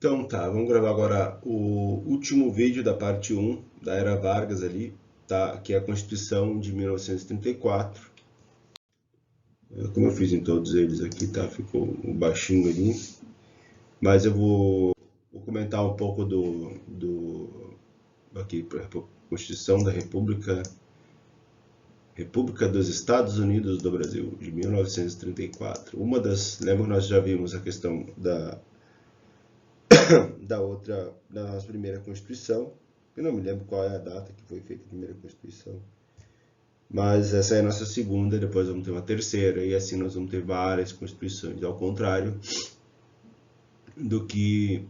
Então tá, vamos gravar agora o último vídeo da parte 1 da Era Vargas ali, tá? Que é a Constituição de 1934. Como eu fiz em todos eles aqui, tá? Ficou baixinho ali. Mas eu vou comentar um pouco aqui para a Constituição da República dos Estados Unidos do Brasil, de 1934. Lembra que nós já vimos a questão da nossa primeira Constituição. Eu não me lembro qual é a data que foi feita a primeira Constituição. Mas essa é a nossa segunda, depois vamos ter uma terceira, e assim nós vamos ter várias Constituições. Ao contrário do que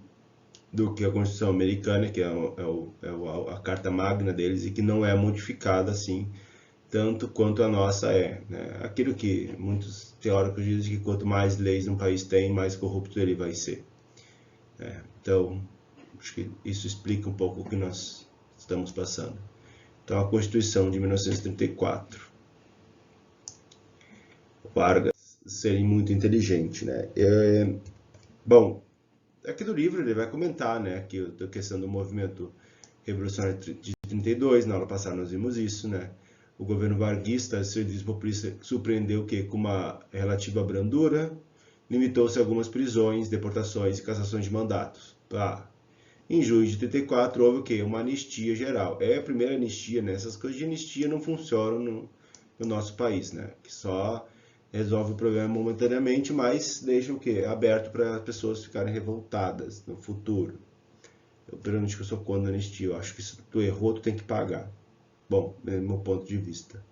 a Constituição americana, que é a Carta Magna deles, e que não é modificada assim, tanto quanto a nossa é, né? Aquilo que muitos teóricos dizem que quanto mais leis um país tem, mais corrupto ele vai ser. Então, acho que isso explica um pouco o que nós estamos passando. Então, a Constituição de 1934. Vargas seria muito inteligente, né? Bom, aqui do livro ele vai comentar, né, que a questão do movimento revolucionário de 32, na aula passada nós vimos isso, né? O governo varguista, serviço populista, surpreendeu que com uma relativa brandura, limitou-se a algumas prisões, deportações e cassações de mandatos. Em junho de 34 houve o quê? Uma anistia geral. É a primeira anistia, né? Essas coisas de anistia não funcionam no nosso país, né? Que só resolve o problema momentaneamente, mas deixa o quê? Aberto para as pessoas ficarem revoltadas no futuro. Eu, pelo que eu sou contra a anistia, eu acho que se tu errou, tu tem que pagar. Bom, do meu ponto de vista.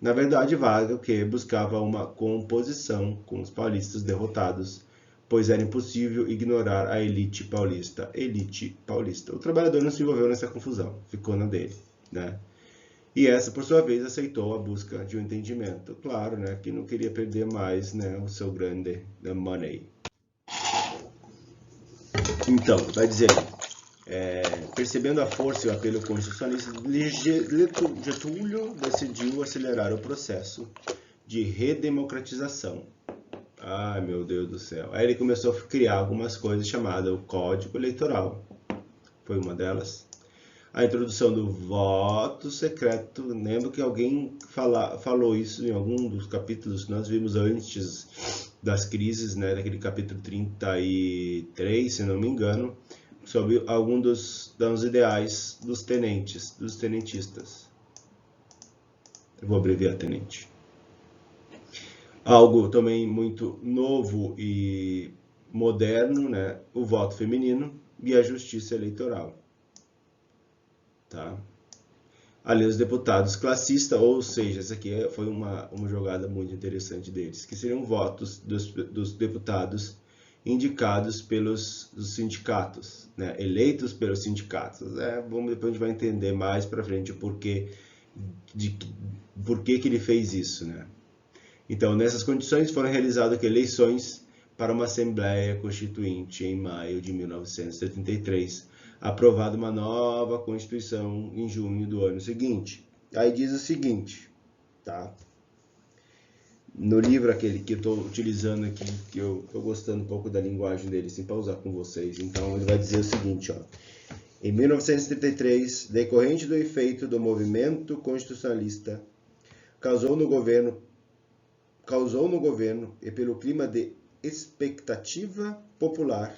Na verdade, Vargas buscava uma composição com os paulistas derrotados, pois era impossível ignorar a elite paulista. Elite paulista. O trabalhador não se envolveu nessa confusão, ficou na dele, né? E essa, por sua vez, aceitou a busca de um entendimento. Claro, né, que não queria perder mais, né, o seu grande money. Então, vai dizer, percebendo a força e o apelo constitucionalista, Getúlio decidiu acelerar o processo de redemocratização. Ai, meu Deus do céu. Aí ele começou a criar algumas coisas chamadas o Código Eleitoral. Foi uma delas. A introdução do voto secreto. Lembro que alguém falou isso em algum dos capítulos que nós vimos antes das crises, né? Daquele capítulo 33, se não me engano, sobre alguns dos ideais dos tenentistas. Eu vou abreviar tenente. Algo também muito novo e moderno, né? O voto feminino e a justiça eleitoral. Tá? Ali os deputados classistas, ou seja, essa aqui foi uma jogada muito interessante deles, que seriam votos dos deputados indicados pelos sindicatos, né? Eleitos pelos sindicatos. Depois a gente vai entender mais para frente por que ele fez isso, né? Então, nessas condições foram realizadas eleições para uma Assembleia Constituinte em maio de 1973, aprovada uma nova Constituição em junho do ano seguinte. Aí diz o seguinte, tá? No livro aquele que eu estou utilizando aqui, que eu estou gostando um pouco da linguagem dele, assim, para usar com vocês. Então, ele vai dizer o seguinte, ó. Em 1933, decorrente do efeito do movimento constitucionalista, causou no governo e pelo clima de expectativa popular,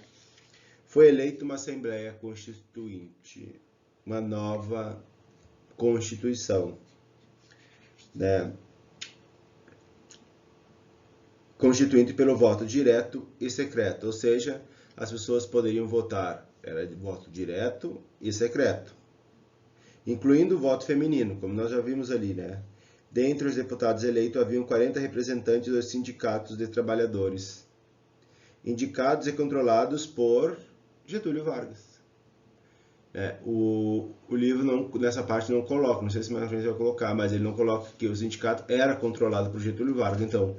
foi eleita uma Assembleia Constituinte, uma nova Constituição, né? Constituinte pelo voto direto e secreto, ou seja, as pessoas poderiam votar, era de voto direto e secreto, incluindo o voto feminino, como nós já vimos ali, né? Dentre os deputados eleitos, haviam 40 representantes dos sindicatos de trabalhadores, indicados e controlados por Getúlio Vargas. O livro nessa parte não coloca, não sei se mais frente vai colocar, mas ele não coloca que o sindicato era controlado por Getúlio Vargas. Então,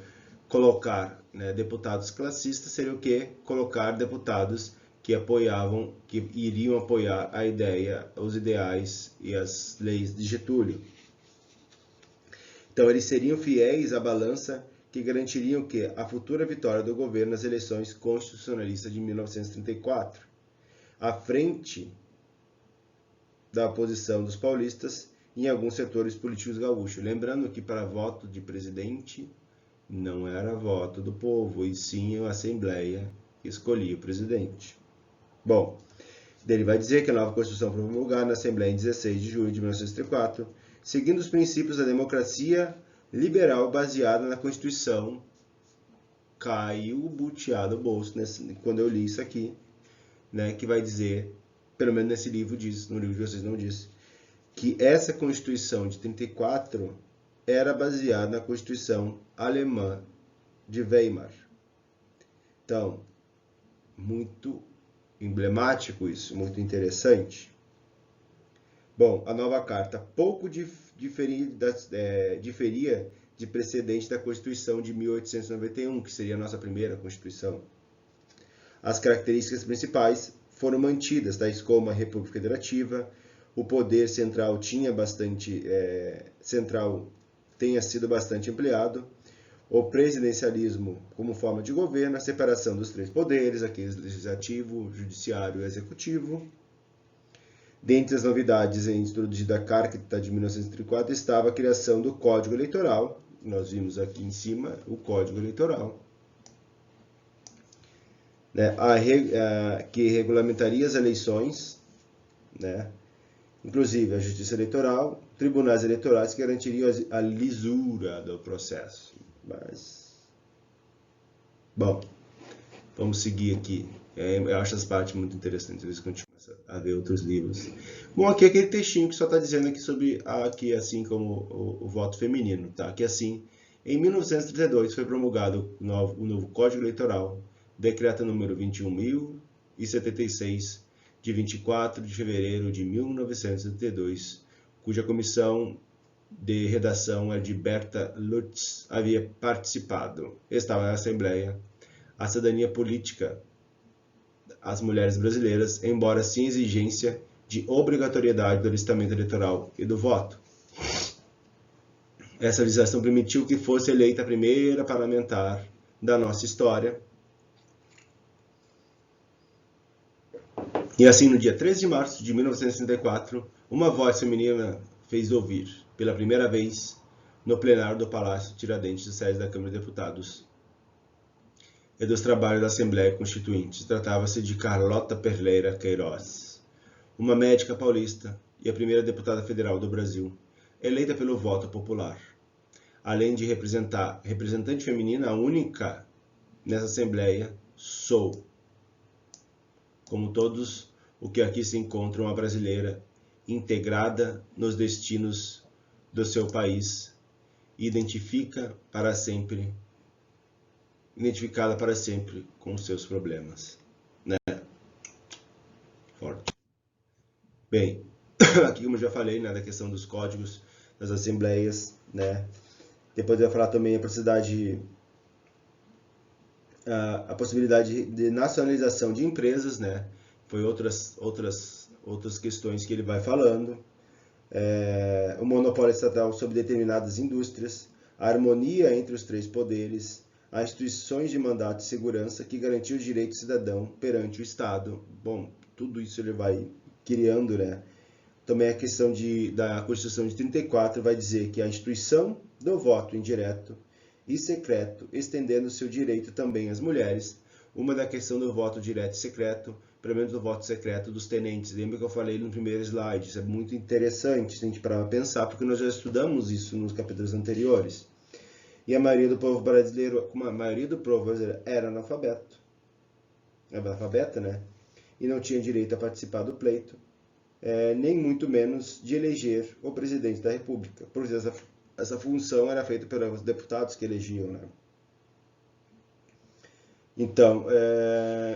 colocar, né, deputados classistas seria o quê? Colocar deputados que iriam apoiar a ideia, os ideais e as leis de Getúlio. Então, eles seriam fiéis à balança que garantiriam a futura vitória do governo nas eleições constitucionalistas de 1934. à frente da oposição dos paulistas em alguns setores políticos gaúchos. Lembrando que para voto de presidente não era voto do povo, e sim a Assembleia que escolhia o presidente. Bom, ele vai dizer que a nova Constituição foi promulgada na Assembleia em 16 de julho de 1934, seguindo os princípios da democracia liberal baseada na Constituição. Caiu o buteado do bolso quando eu li isso aqui, né, que vai dizer, pelo menos nesse livro diz, no livro de vocês não diz, que essa Constituição de 34 era baseada na Constituição alemã de Weimar. Então, muito emblemático isso, muito interessante. Bom, a nova carta pouco diferia de precedente da Constituição de 1891, que seria a nossa primeira Constituição. As características principais foram mantidas, tais como a República Federativa, o poder central tenha sido bastante ampliado, o presidencialismo como forma de governo, a separação dos três poderes, aqueles legislativo, judiciário e executivo. Dentre as novidades introduzidas à Carta de 1934 estava a criação do Código Eleitoral. Nós vimos aqui em cima o Código Eleitoral, né, que regulamentaria as eleições, né, inclusive a Justiça Eleitoral, tribunais eleitorais que garantiriam a lisura do processo. Mas, bom, vamos seguir aqui. Eu acho as partes muito interessantes, eles continuam a ver outros livros. Bom, aqui é aquele textinho que só está dizendo aqui sobre, aqui assim como o voto feminino, tá? Que assim, em 1932 foi promulgado o novo Código Eleitoral, decreto número 21.076, de 24 de fevereiro de 1972, cuja comissão de redação é de Berta Lutz havia participado. Estava na Assembleia a cidadania política, as mulheres brasileiras, embora sem exigência de obrigatoriedade do alistamento eleitoral e do voto. Essa legislação permitiu que fosse eleita a primeira parlamentar da nossa história. E assim, no dia 13 de março de 1964, uma voz feminina fez ouvir, pela primeira vez, no plenário do Palácio Tiradentes, sede da Câmara de Deputados e dos trabalhos da Assembleia Constituinte. Tratava-se de Carlota Perleira Queiroz, uma médica paulista e a primeira deputada federal do Brasil, eleita pelo voto popular. Além de representante feminina, a única nessa Assembleia, sou, como todos o que aqui se encontra, uma brasileira integrada nos destinos do seu país, identificada para sempre com seus problemas, né? Forte. Bem, aqui como eu já falei, né, da questão dos códigos das assembleias, né? Depois eu vou falar também a possibilidade de nacionalização de empresas, né? Foi outras questões que ele vai falando. O monopólio estatal sobre determinadas indústrias, a harmonia entre os três poderes, as instituições de mandato e segurança que garantiam o direito do cidadão perante o Estado. Bom, tudo isso ele vai criando, né? Também a questão da Constituição de 34 vai dizer que a instituição do voto indireto e secreto, estendendo seu direito também às mulheres. Uma da questão do voto direto e secreto, pelo menos do voto secreto dos tenentes. Lembra que eu falei no primeiro slide? Isso é muito interessante se a gente parar para pensar, porque nós já estudamos isso nos capítulos anteriores. E a maioria do povo brasileiro, como a maioria do povo brasileiro era analfabeta, né? E não tinha direito a participar do pleito, nem muito menos de eleger o presidente da República, porque essa função era feita pelos deputados que elegiam, né? Então,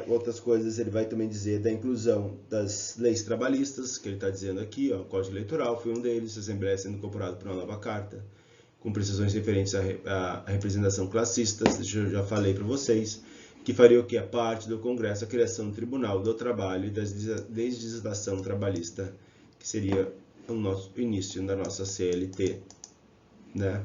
outras coisas ele vai também dizer da inclusão das leis trabalhistas, que ele está dizendo aqui, ó, o Código Eleitoral foi um deles, a Assembleia sendo incorporado por uma nova carta, com precisões referentes à representação classista, eu já falei para vocês, que faria o que? A parte do Congresso, a criação do Tribunal do Trabalho e da legislação trabalhista, que seria o início da nossa CLT, né?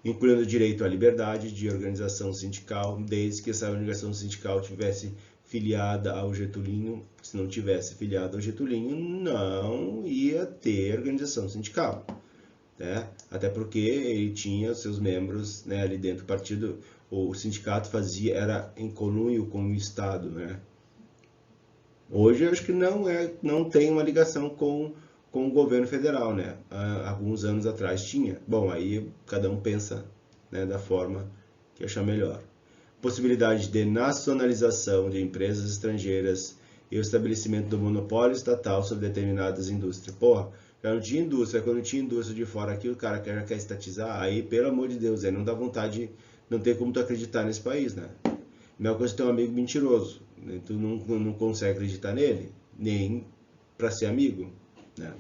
Incluindo o direito à liberdade de organização sindical, desde que essa organização sindical tivesse filiada ao Getulinho, se não tivesse filiada ao Getulinho, não ia ter organização sindical, né? Até porque ele tinha seus membros, né, ali dentro do partido, o sindicato era em conluio com o Estado, né? Hoje eu acho que não tem uma ligação com o governo federal, né? Há alguns anos atrás tinha. Bom, aí cada um pensa, né, da forma que achar melhor. Possibilidade de nacionalização de empresas estrangeiras e o estabelecimento do monopólio estatal sobre determinadas indústrias. Porra, já não tinha indústria, quando tinha indústria de fora aqui, o cara já quer estatizar, aí, pelo amor de Deus, aí não dá vontade, não tem como tu acreditar nesse país, né? Mesma coisa ter um amigo mentiroso, né? Tu não consegue acreditar nele, nem para ser amigo, né?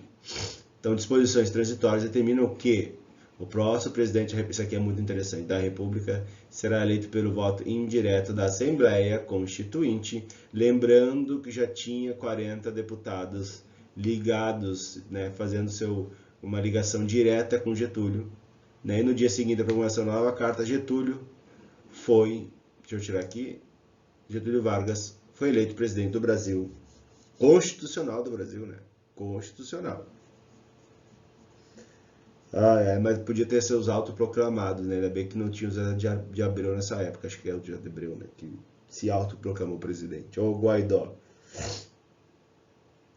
Então, disposições transitórias determinam que o próximo presidente, isso aqui é muito interessante, da República será eleito pelo voto indireto da Assembleia Constituinte, lembrando que já tinha 40 deputados ligados, né, fazendo uma ligação direta com Getúlio, né, e no dia seguinte da promulgação da nova carta, Getúlio foi, deixa eu tirar aqui, Getúlio Vargas foi eleito presidente do Brasil, constitucional do Brasil, né, constitucional. Mas podia ter seus autoproclamados, né? Ainda bem que não tinha o Zé de Abreu nessa época, acho que é o Zé de Abreu, né? Que se autoproclamou presidente. Ou o Guaidó.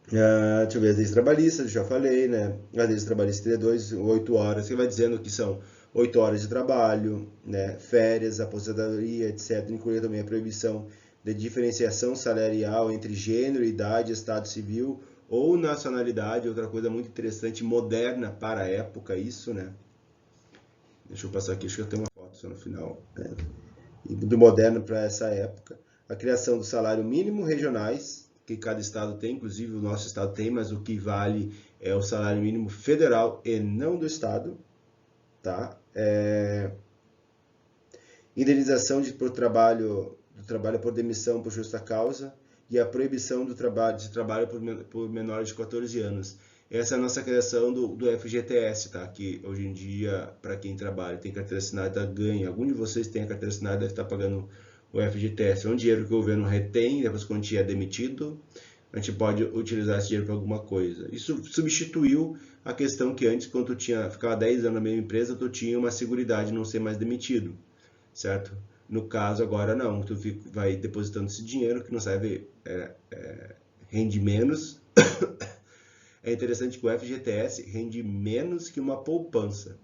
Deixa eu ver, as leis trabalhistas, já falei, né? As leis trabalhistas 32, 8 horas, que vai dizendo que são 8 horas de trabalho, né? Férias, aposentadoria, etc. Incluindo também a proibição de diferenciação salarial entre gênero, idade, estado civil ou nacionalidade, outra coisa muito interessante, moderna para a época, isso, né? Deixa eu passar aqui, acho que eu tenho uma foto só no final. Né? E do moderno para essa época. A criação do salário mínimo regionais, que cada estado tem, inclusive o nosso estado tem, mas o que vale é o salário mínimo federal e não do estado. Tá? Indenização do trabalho por demissão por justa causa, e a proibição de trabalho por menores de 14 anos. Essa é a nossa criação do FGTS, tá? Que hoje em dia, para quem trabalha e tem carteira assinada, ganha. Algum de vocês tem a carteira assinada, deve estar pagando o FGTS. É um dinheiro que o governo retém, depois quando a gente é demitido, a gente pode utilizar esse dinheiro para alguma coisa. Isso substituiu a questão que antes, quando tu ficava 10 anos na mesma empresa, tu tinha uma seguridade de não ser mais demitido, certo? No caso, agora não, tu vai depositando esse dinheiro que não serve, rende menos. É interessante que o FGTS rende menos que uma poupança.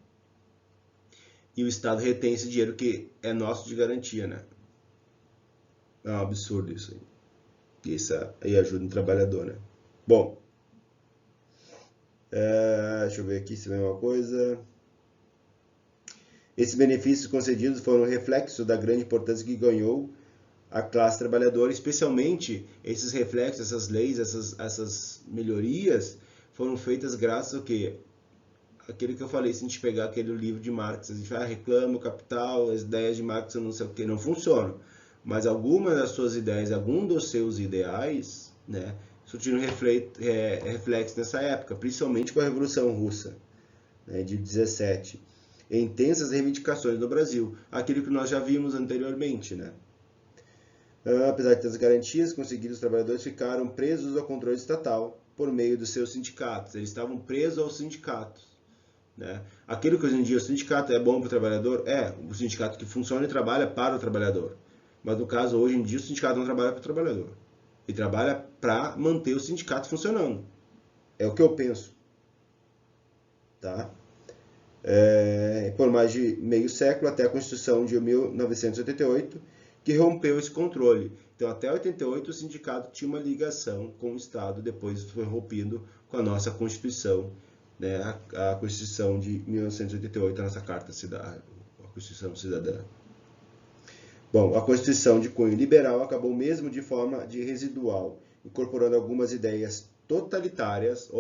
E o Estado retém esse dinheiro que é nosso de garantia, né? É um absurdo isso aí. Isso aí ajuda o trabalhador, né? Bom, deixa eu ver aqui se vem uma coisa. Esses benefícios concedidos foram reflexo da grande importância que ganhou a classe trabalhadora, especialmente esses reflexos, essas leis, essas melhorias foram feitas graças ao quê? Aquilo que eu falei, se a gente pegar aquele livro de Marx, a gente reclama o capital, as ideias de Marx não sei o que, não funcionam. Mas algumas das suas ideias, algum dos seus ideais, né, surtiram reflexo nessa época, principalmente com a Revolução Russa, né, de 17. Em intensas reivindicações no Brasil, aquilo que nós já vimos anteriormente, né? Apesar de ter as garantias conseguidas, os trabalhadores ficaram presos ao controle estatal por meio dos seus sindicatos. Eles estavam presos aos sindicatos, né? Aquilo que hoje em dia o sindicato é bom para o trabalhador, o sindicato que funciona e trabalha para o trabalhador. Mas no caso, hoje em dia, o sindicato não trabalha para o trabalhador. Ele trabalha para manter o sindicato funcionando. É o que eu penso. Tá? Por mais de meio século, até a Constituição de 1988, que rompeu esse controle. Então, até 88, o sindicato tinha uma ligação com o Estado, depois foi rompido com a nossa Constituição, né? A Constituição de 1988, a nossa Carta Cidadã, a Constituição Cidadã. Bom, a Constituição de cunho liberal acabou mesmo de forma residual, incorporando algumas ideias totalitárias.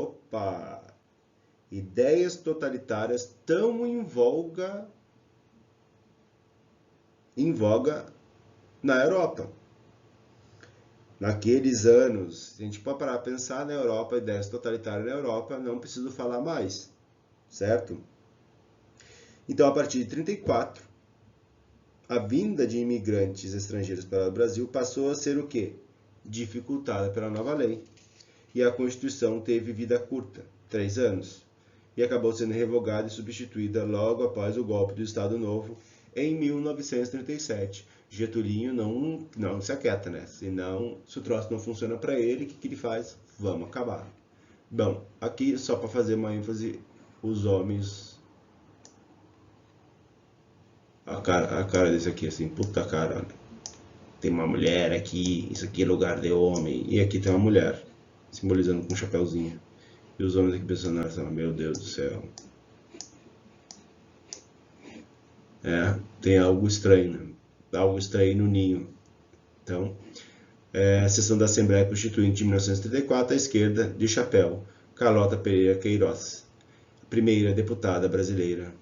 Ideias totalitárias tão em voga na Europa. Naqueles anos, se a gente pode parar para pensar na Europa, ideias totalitárias na Europa, não preciso falar mais, certo? Então, a partir de 34, a vinda de imigrantes estrangeiros para o Brasil passou a ser o quê? dificultada pela nova lei, e a Constituição teve vida curta, 3 anos, e acabou sendo revogada e substituída logo após o golpe do Estado Novo, em 1937. Getúlio não se aquieta, né? Senão, se o troço não funciona para ele, o que ele faz? Vamos acabar. Bom, aqui só para fazer uma ênfase, os homens... A cara desse aqui, assim, puta cara, olha. Tem uma mulher aqui, isso aqui é lugar de homem, e aqui tem uma mulher, simbolizando com um chapéuzinho. E os homens aqui pensando, assim, meu Deus do céu. Tem algo estranho, né? Algo estranho no ninho. Então, a sessão da Assembleia Constituinte de 1934, à esquerda, de chapéu, Carlota Pereira Queiroz, primeira deputada brasileira.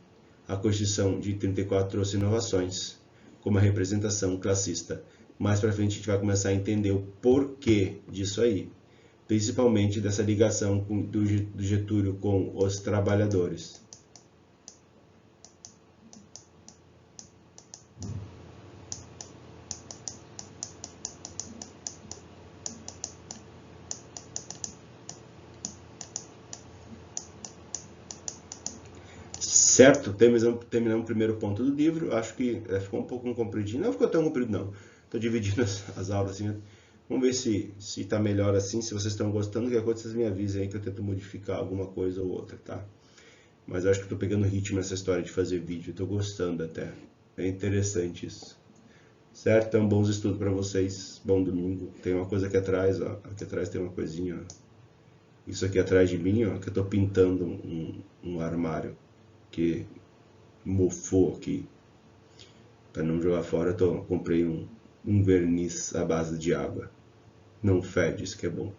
A Constituição de 34 trouxe inovações, como a representação classista. Mais para frente a gente vai começar a entender o porquê disso aí, principalmente dessa ligação do Getúlio com os trabalhadores. Certo? Terminamos o primeiro ponto do livro. Acho que ficou um pouco compridinho. Não ficou tão comprido, não. Estou dividindo as aulas assim. Vamos ver se está melhor assim. Se vocês estão gostando, qualquer coisa vocês me avisem aí que eu tento modificar alguma coisa ou outra, tá? Mas eu acho que estou pegando ritmo nessa história de fazer vídeo. Estou gostando até. É interessante isso. Certo? Então, bons estudos para vocês. Bom domingo. Tem uma coisa aqui atrás, ó. Aqui atrás tem uma coisinha, ó. Isso aqui atrás de mim, ó, que eu estou pintando um armário que mofou aqui. Para não jogar fora, comprei um verniz à base de água. Não fede, isso que é bom.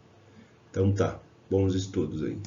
Então tá, bons estudos aí.